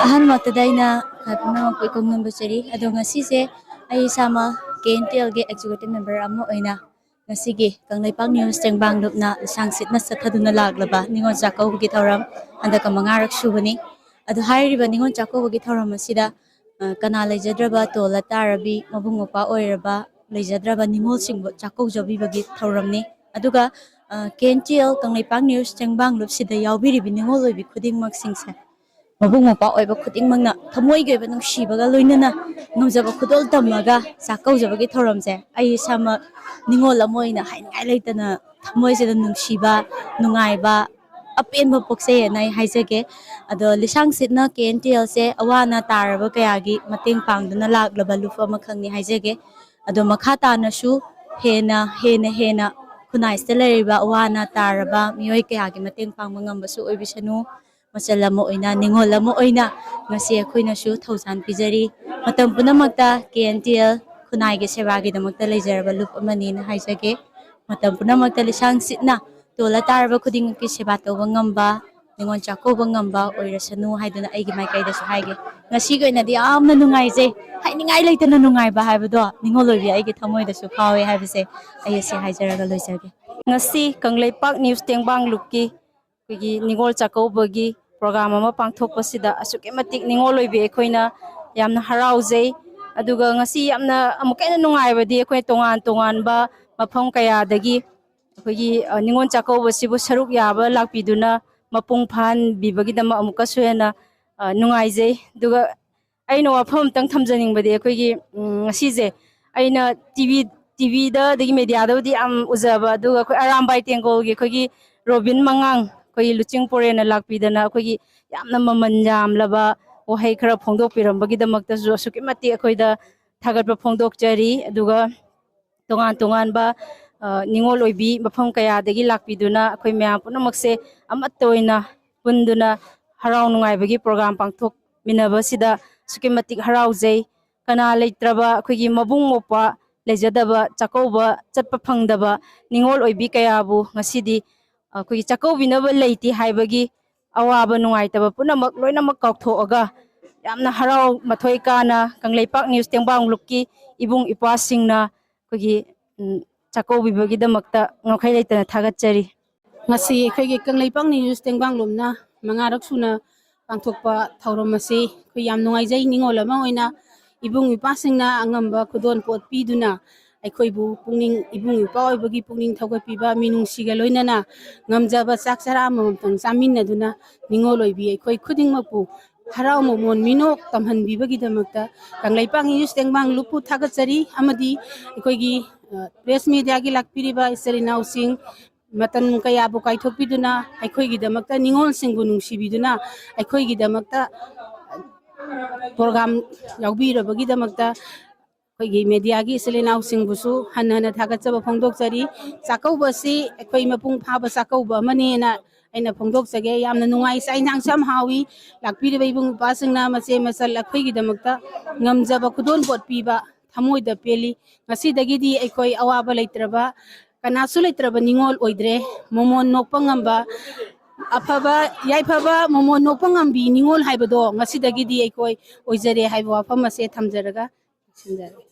ꯑꯍꯥꯟꯕꯃꯛꯇꯗ ꯄꯨꯝꯅꯃꯛꯄꯨ ꯏꯀꯣꯡ ꯅꯝꯕꯆꯔꯤ ꯑꯗꯣ ꯉꯁꯤꯁꯦ ꯑꯩ ꯏꯁꯥꯃꯛ KNTLꯒꯤ ꯑꯦꯛꯖꯤꯀ꯭ꯌꯨꯇꯤꯚ ꯃꯦꯝꯕꯔ ꯑꯃ ꯑꯣꯏꯅ ꯉꯁꯤꯒꯤ ꯀꯪꯂꯩꯄꯥꯛ ꯅ꯭ꯌꯨꯁ ꯇꯦꯡꯕꯥꯡꯂꯨꯞꯅ ꯂꯤꯁꯥꯡ ꯁꯤꯠꯅ ꯆꯠꯊꯗꯨꯅ ꯂꯥꯛꯂꯕ ꯅꯤꯉꯣꯜ ꯆꯥꯛꯀꯧꯕꯒꯤ ꯊꯧꯔꯝ ꯍꯟꯗꯛꯀ 5ꯔꯛ ꯁꯨꯕꯅꯤ ꯑꯗꯣ ꯍꯥꯏꯔꯤꯕ ꯅꯤꯉꯣꯜ ꯆꯥꯛꯀꯧꯕꯒꯤ ꯊꯧꯔꯝ ꯑꯁꯤꯗ ꯀꯅꯥ ꯂꯩꯖꯗ꯭ꯔꯕ ꯇꯣꯜꯂ ꯇꯥꯔꯕꯤ ꯃꯕꯨꯡ ꯃꯧꯄ꯭ꯋꯥ ꯑꯣꯏꯔꯕ ꯂꯩꯖꯗ꯭ꯔꯕ ꯅꯤꯉꯣꯜꯁꯤꯡꯕꯨ ꯆꯥꯛꯀꯧꯖꯕꯤꯕꯒꯤ ꯊꯧꯔꯝꯅꯤ ꯑꯗꯨꯒ KNTL ꯀꯪꯂꯩꯄꯥꯛ ꯅ꯭ꯌꯨꯁ ꯇꯦꯡꯕꯥꯡꯂꯨꯞꯁꯤꯗ ꯌꯥꯎꯕꯤꯔꯤꯕ ꯅꯤꯉꯣꯜ ꯑꯣꯏꯕꯤ ꯈꯨꯗꯤꯡꯃꯛꯁꯤꯡꯁꯦ ꯃꯕꯨꯡ ꯃꯧꯄ꯭ꯋꯥ ꯑꯣꯏꯕ ꯈꯨꯗꯤꯡꯃꯛꯅ ꯊꯃꯣꯏꯒꯤ ꯑꯣꯏꯕ ꯅꯨꯡꯁꯤꯕꯒ ꯂꯣꯏꯅꯅ ꯉꯝꯖꯕ ꯈꯨꯗꯣꯜ ꯇꯝꯃꯒ ꯆꯥꯛꯀꯧꯖꯕꯒꯤ ꯊꯧꯔꯝꯁꯦ ꯑꯩ ꯏꯁꯥꯃꯛ ꯅꯤꯉꯣꯜ ꯑꯃ ꯑꯣꯏꯅ ꯍꯥꯏꯅꯤꯡꯉꯥꯏ ꯂꯩꯇꯅ ꯊꯃꯣꯏꯁꯤꯗ ꯅꯨꯡꯁꯤꯕ ꯅꯨꯡꯉꯥꯏꯕ ꯑꯄꯦꯟꯕ ꯄꯣꯛꯆꯩꯌꯦꯅ ꯑꯩ ꯍꯥꯏꯖꯒꯦ ꯑꯗꯣ ꯂꯤꯁꯥꯡ ꯁꯤꯠꯅ KNTLꯁꯦ ꯑꯋꯥ ꯑꯅꯥ ꯇꯥꯔꯕ ꯀꯌꯥꯒꯤ ꯃꯇꯦꯡ ꯄꯥꯡꯗꯨꯅ ꯂꯥꯛꯂꯕ ꯂꯨꯞ ꯑꯃꯈꯛꯅꯤ ꯍꯥꯏꯖꯒꯦ ꯑꯗꯣ ꯃꯈꯥ ꯇꯥꯅꯁꯨ ꯍꯦꯟꯅ ꯈꯨꯟꯅꯥꯏꯁꯤꯗ ꯂꯩꯔꯤꯕ ꯑꯋꯥ ꯑꯅꯥ ꯇꯥꯔꯕ ꯃꯤꯑꯣꯏ ꯀꯌꯥꯒꯤ ꯃꯇꯦꯡ ꯄꯥꯡꯕ ꯉꯝꯕꯁꯨ ꯑꯣꯏꯕꯤꯁꯅꯨ ꯃꯆꯜ ꯑꯃ ꯑꯣꯏꯅ ꯅꯤꯉꯣꯜ ꯑꯃ ꯑꯣꯏꯅ ꯉꯁꯤ ꯑꯩꯈꯣꯏꯅꯁꯨ ꯊꯧꯖꯥꯟ ꯄꯤꯖꯔꯤ ꯃꯇꯝ ꯄꯨꯝꯅꯃꯛꯇ KNTL ꯈꯨꯟꯅꯥꯏꯒꯤ ꯁꯦꯕꯥꯒꯤꯗꯃꯛꯇ ꯂꯩꯖꯔꯕ ꯂꯨꯞ ꯑꯃꯅꯤꯅ ꯍꯥꯏꯖꯒꯦ ꯃꯇꯝ ꯄꯨꯝꯅꯃꯛꯇ ꯂꯤꯁꯥꯡ ꯁꯤꯠꯅ ꯇꯣꯜꯂ ꯇꯥꯔꯕ ꯈꯨꯗꯤꯡꯃꯛꯀꯤ ꯁꯦꯕꯥ ꯇꯧꯕ ꯉꯝꯕ ꯅꯤꯉꯣꯜ ꯆꯥꯛꯀꯧꯕ ꯉꯝꯕ ꯑꯣꯏꯔꯁꯅꯨ ꯍꯥꯏꯗꯨꯅ ꯑꯩꯒꯤ ꯃꯥꯏꯀꯩꯗꯁꯨ ꯍꯥꯏꯒꯦ ꯉꯁꯤꯒꯤ ꯑꯣꯏꯅꯗꯤ ꯌꯥꯝꯅ ꯅꯨꯡꯉꯥꯏꯖꯩ ꯍꯥꯏꯅꯤꯡꯉꯥꯏ ꯂꯩꯇꯅ ꯅꯨꯡꯉꯥꯏꯕ ꯍꯥꯏꯕꯗꯣ ꯅꯤꯉꯣꯜ ꯑꯣꯏꯕꯤ ꯑꯩꯒꯤ ꯊꯃꯣꯏꯗꯁꯨ ꯐꯥꯎꯋꯦ ꯍꯥꯏꯕꯁꯦ ꯑꯩ ꯑꯁꯤ ꯍꯥꯏꯖꯔꯒ ꯂꯣꯏꯖꯒꯦ ngasi Kangleipak News Tengbanglup ki ningol chakouba program ama pangthokhpasida asuke matik ningol oibe ekhoina yamna haraujei aduga ngasi yamna amukena nungaibadi ekhoi tongan ba mafam kaya dagi ekhoi ningol chakouba sibu saruk yaba lakpiduna mapung phan bibagi dama amuka suena nungaijei duga aina wafam tang thamjaningbadi ekhoi ngasi je aina TV da dagi media da di am uzaba duga ekhoi arambai tengol gi ekhoi Robin Mangang koi luching porena lakpidana akhoi yamna maman yamlaba wahai khara phongdok pirambagi damakta ju asuki mati akhoi da thagatba phongdok jari aduga tongan ba ningol oibi mafam kaya dagi lakpiduna akhoi mya punamakse amatoina punduna harau nungai bagi program pangthok minaba sida suki mati haraujei kana leitraba akhoi mabung mopwa lejadaba chakouba chatpa phangdaba ningol oibi kayabu ngasidi akhoi chakobinaba leiti haibagi awaba nungaitaba punamak loinamak kauthoaga yamna harau mathoi kana Kangleipak News Tengbanglup ki ibung ipasingna akhoi chakobibagi damakta ngokhai leitana thagatchari ngasi akhoi Kangleipak News Tengbanglup na 5rak suna pangthokpa thauram asi khoi yam nungaijai ningol ama oina ibung ipasingna angamba khudon pot piduna ꯑꯩꯈꯣꯏꯕꯨ ꯄꯨꯛꯅꯤꯡ ꯏꯕꯨꯡ ꯏꯄ꯭ꯋꯥ ꯑꯣꯏꯕꯒꯤ ꯄꯨꯛꯅꯤꯡ ꯊꯧꯒꯠꯄꯤꯕ ꯃꯤꯅꯨꯡꯁꯤꯒ ꯂꯣꯏꯅꯅ ꯉꯝꯖꯕ ꯆꯥꯛ ꯆꯔꯥ ꯑꯃꯃꯝꯇꯪ ꯆꯥꯃꯤꯟꯅꯗꯨꯅ ꯅꯤꯉꯣꯜ ꯑꯣꯏꯕꯤ ꯑꯩꯈꯣꯏ ꯈꯨꯗꯤꯡꯃꯛꯄꯨ ꯍꯔꯥꯎ ꯃꯃꯣꯟ ꯃꯤꯅꯣꯛ ꯇꯝꯍꯟꯕꯤꯕꯒꯤꯗꯃꯛꯇ ꯀꯪꯂꯩꯄꯥꯛ ꯅ꯭ꯌꯨꯁ ꯇꯦꯡꯕꯥꯡꯂꯨꯞꯄꯨ ꯊꯥꯒꯠꯆꯔꯤ ꯑꯃꯗꯤ ꯑꯩꯈꯣꯏꯒꯤ ꯄ꯭ꯔꯦꯁ ꯃꯤꯗꯤꯌꯥꯒꯤ ꯂꯥꯛꯄꯤꯔꯤꯕ ꯏꯆꯤꯜ ꯏꯅꯥꯎꯁꯤꯡ ꯃꯇꯝ ꯀꯌꯥꯕꯨ ꯀꯥꯏꯊꯣꯛꯄꯤꯗꯨꯅ ꯑꯩꯈꯣꯏꯒꯤꯗꯃꯛꯇ ꯅꯤꯉꯣꯜꯁꯤꯡꯕꯨ ꯅꯨꯡꯁꯤꯕꯤꯗꯨꯅ ꯑꯩꯈꯣꯏꯒꯤꯗꯃꯛꯇ ꯄ꯭ꯔꯣꯒ꯭ꯔꯥꯝ ꯌꯥꯎꯕꯤꯔꯕꯒꯤꯗꯃꯛꯇ ꯑꯩꯈꯣꯏꯒꯤ ꯃꯦꯗꯤꯌꯥꯒꯤ ꯏꯆꯤꯜ ꯏꯅꯥꯎꯁꯤꯡꯕꯨꯁꯨ ꯍꯟꯅ ꯊꯥꯒꯠꯆꯕ ꯐꯣꯡꯗꯣꯛꯆꯔꯤ ꯆꯥꯛꯀꯧꯕꯁꯤ ꯑꯩꯈꯣꯏ ꯃꯄꯨꯡ ꯐꯥꯕ ꯆꯥꯛꯀꯧꯕ ꯑꯃꯅꯦꯅ ꯑꯩꯅ ꯐꯣꯡꯗꯣꯛꯆꯒꯦ ꯌꯥꯝꯅ ꯅꯨꯡꯉꯥꯏ ꯆꯥꯛ ꯏꯟꯁꯥꯡꯁꯨ ꯌꯥꯝ ꯍꯥꯎꯏ ꯂꯥꯛꯄꯤꯔꯤꯕ ꯏꯕꯨꯡ ꯏꯄ꯭ꯋꯥꯁꯤꯡꯅ ꯃꯆꯦ ꯃꯆꯜ ꯑꯩꯈꯣꯏꯒꯤꯗꯃꯛꯇ ꯉꯝꯖꯕ ꯈꯨꯗꯣꯜ ꯄꯣꯠ ꯄꯤꯕ ꯊꯃꯣꯏꯗ ꯄꯦꯜꯂꯤ ꯉꯁꯤꯗꯒꯤꯗꯤ ꯑꯩꯈꯣꯏ ꯑꯋꯥꯕ ꯂꯩꯇ꯭ꯔꯕ ꯀꯅꯥꯁꯨ ꯂꯩꯇ꯭ꯔꯕ ꯅꯤꯉꯣꯜ ꯑꯣꯏꯗ꯭ꯔꯦ ꯃꯃꯣꯟ ꯅꯣꯛꯄ ꯉꯝꯕ ꯑꯐꯕ ꯌꯥꯏꯐꯕ ꯃꯃꯣꯟ ꯅꯣꯛꯄ ꯉꯝꯕꯤ ꯅꯤꯉꯣꯜ ꯍꯥꯏꯕꯗꯣ ꯉꯁꯤꯗꯒꯤꯗꯤ ꯑꯩꯈꯣꯏ ꯑꯣꯏꯖꯔꯦ ꯍꯥꯏꯕ ꯋꯥꯐꯝ ꯑꯁꯦ ꯊꯝꯖꯔꯒ ꯂꯣꯏꯁꯤꯟꯖꯔꯦ